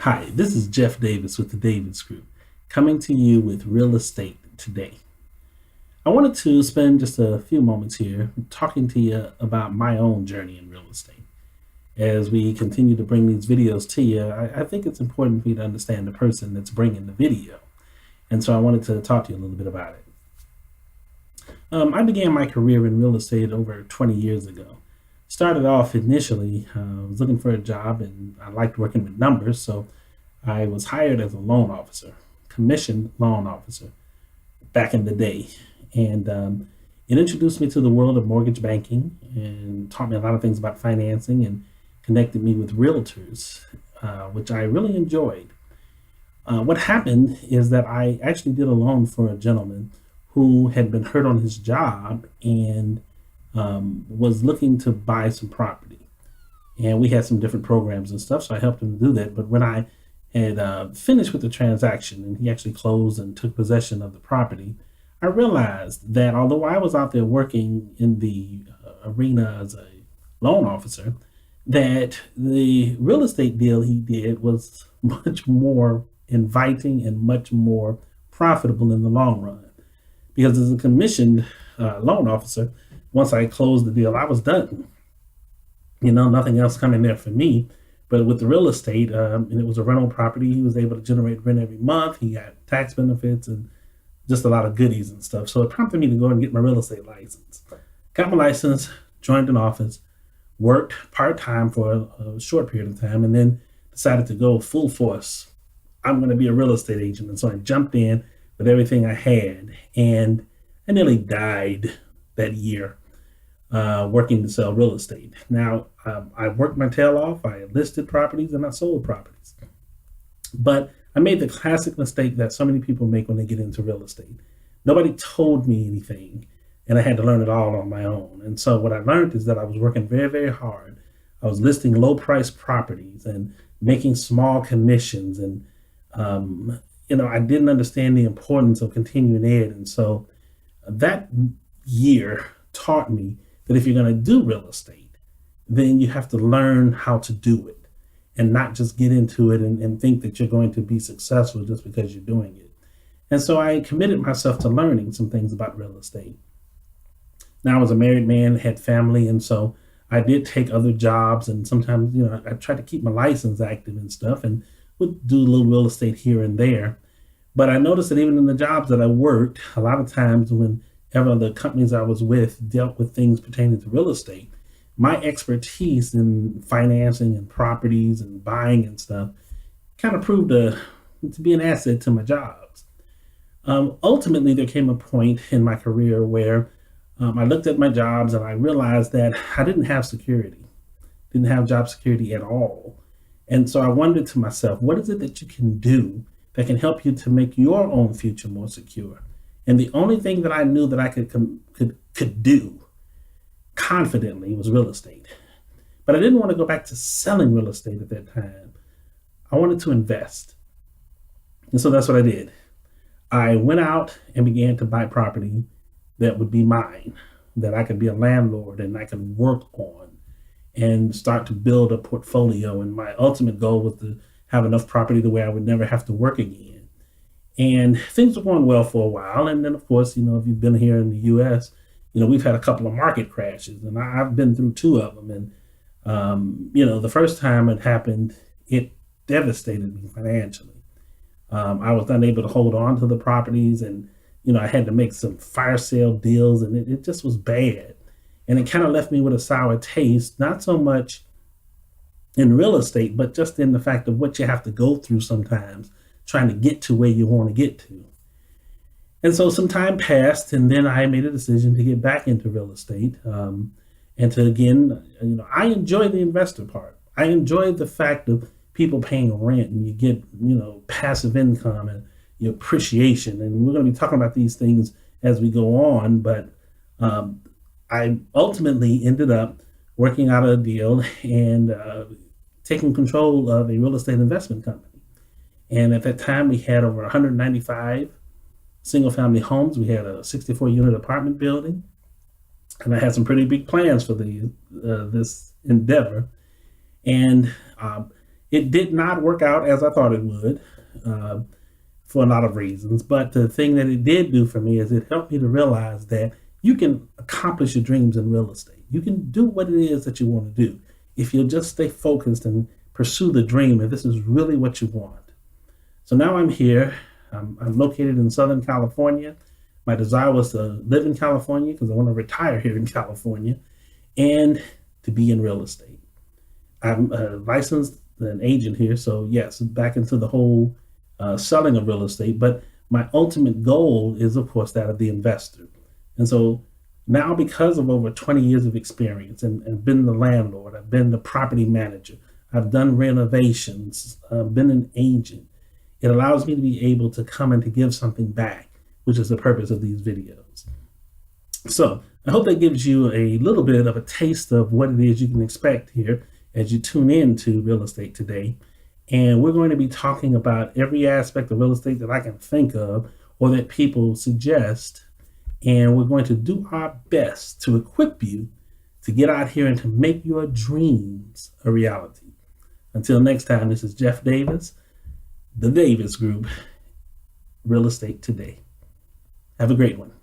Hi, this is Jeff Davis with the Davis Group, coming to you with real estate today. I wanted to spend just a few moments here talking to you about my own journey in real estate. As we continue to bring these videos to you, I think it's important for you to understand the person that's bringing the video. And so I wanted to talk to you a little bit about it. I began my career in real estate over 20 years ago. Started off initially, I was looking for a job and I liked working with numbers, so I was hired as a loan officer, commissioned loan officer back in the day. And it introduced me to the world of mortgage banking and taught me a lot of things about financing and connected me with realtors, which I really enjoyed. What happened is that I actually did a loan for a gentleman who had been hurt on his job and was looking to buy some property. And we had some different programs and stuff, so I helped him do that. But when I had finished with the transaction and he actually closed and took possession of the property, I realized that although I was out there working in the arena as a loan officer, that the real estate deal he did was much more inviting and much more profitable in the long run. Because as a commissioned loan officer, once I closed the deal, I was done. Nothing else coming there for me. But with the real estate, and it was a rental property, he was able to generate rent every month. He got tax benefits and just a lot of goodies and stuff. So it prompted me to go and get my real estate license. Got my license, joined an office, worked part time for a short period of time, and then decided to go full force. I'm going to be a real estate agent. And so I jumped in with everything I had, and I nearly died that year working to sell real estate. Now, I worked my tail off. I listed properties and I sold properties. But I made the classic mistake that so many people make when they get into real estate. Nobody told me anything, and I had to learn it all on my own. And so what I learned is that I was working very, very hard. I was listing low price properties and making small commissions. And, I didn't understand the importance of continuing ed. And so that year taught me that if you're going to do real estate, then you have to learn how to do it and not just get into it and think that you're going to be successful just because you're doing it. And so I committed myself to learning some things about real estate. Now, I was a married man, had family, and so I did take other jobs. And sometimes, I tried to keep my license active and stuff and would do a little real estate here and there. But I noticed that even in the jobs that I worked, a lot of times whenever the companies I was with dealt with things pertaining to real estate, my expertise in financing and properties and buying and stuff kind of proved to be an asset to my jobs. Ultimately, there came a point in my career where I looked at my jobs and I realized that I didn't have security, didn't have job security at all. And so I wondered to myself, what is it that you can do that can help you to make your own future more secure? And the only thing that I knew that I could do confidently was real estate. But I didn't want to go back to selling real estate at that time. I wanted to invest. And so that's what I did. I went out and began to buy property that would be mine, that I could be a landlord and I could work on and start to build a portfolio. And my ultimate goal was to have enough property to where I would never have to work again. And things were going well for a while. And then, of course, if you've been here in the US, we've had a couple of market crashes, and I've been through two of them. And, the first time it happened, it devastated me financially. I was unable to hold on to the properties, and, I had to make some fire sale deals, and it just was bad. And it kind of left me with a sour taste, not so much in real estate, but just in the fact of what you have to go through sometimes trying to get to where you want to get to. And so some time passed, and then I made a decision to get back into real estate. And to again, I enjoy the investor part. I enjoy the fact of people paying rent and you get, passive income and your appreciation. And we're going to be talking about these things as we go on. But I ultimately ended up working out a deal and taking control of a real estate investment company. And at that time, we had over 195 single family homes. We had a 64 unit apartment building, and I had some pretty big plans for this endeavor. And It did not work out as I thought it would, uh, for a lot of reasons. But the thing that it did do for me is it helped me to realize that you can accomplish your dreams in real estate. You can do what it is that you want to do if you'll just stay focused and pursue the dream, if this is really what you want. So now I'm here. I'm located in Southern California. My desire was to live in California because I want to retire here in California and to be in real estate. I'm licensed an agent here, so yes, back into the whole selling of real estate. But my ultimate goal is, of course, that of the investor. And so now, because of over 20 years of experience and been the landlord, I've been the property manager, I've done renovations, been an agent, it allows me to be able to come and to give something back, which is the purpose of these videos. So I hope that gives you a little bit of a taste of what it is you can expect here as you tune in to Real Estate Today. And we're going to be talking about every aspect of real estate that I can think of or that people suggest. And we're going to do our best to equip you to get out here and to make your dreams a reality. Until next time, this is Jeff Davis, the Davis Group, Real Estate Today. Have a great one.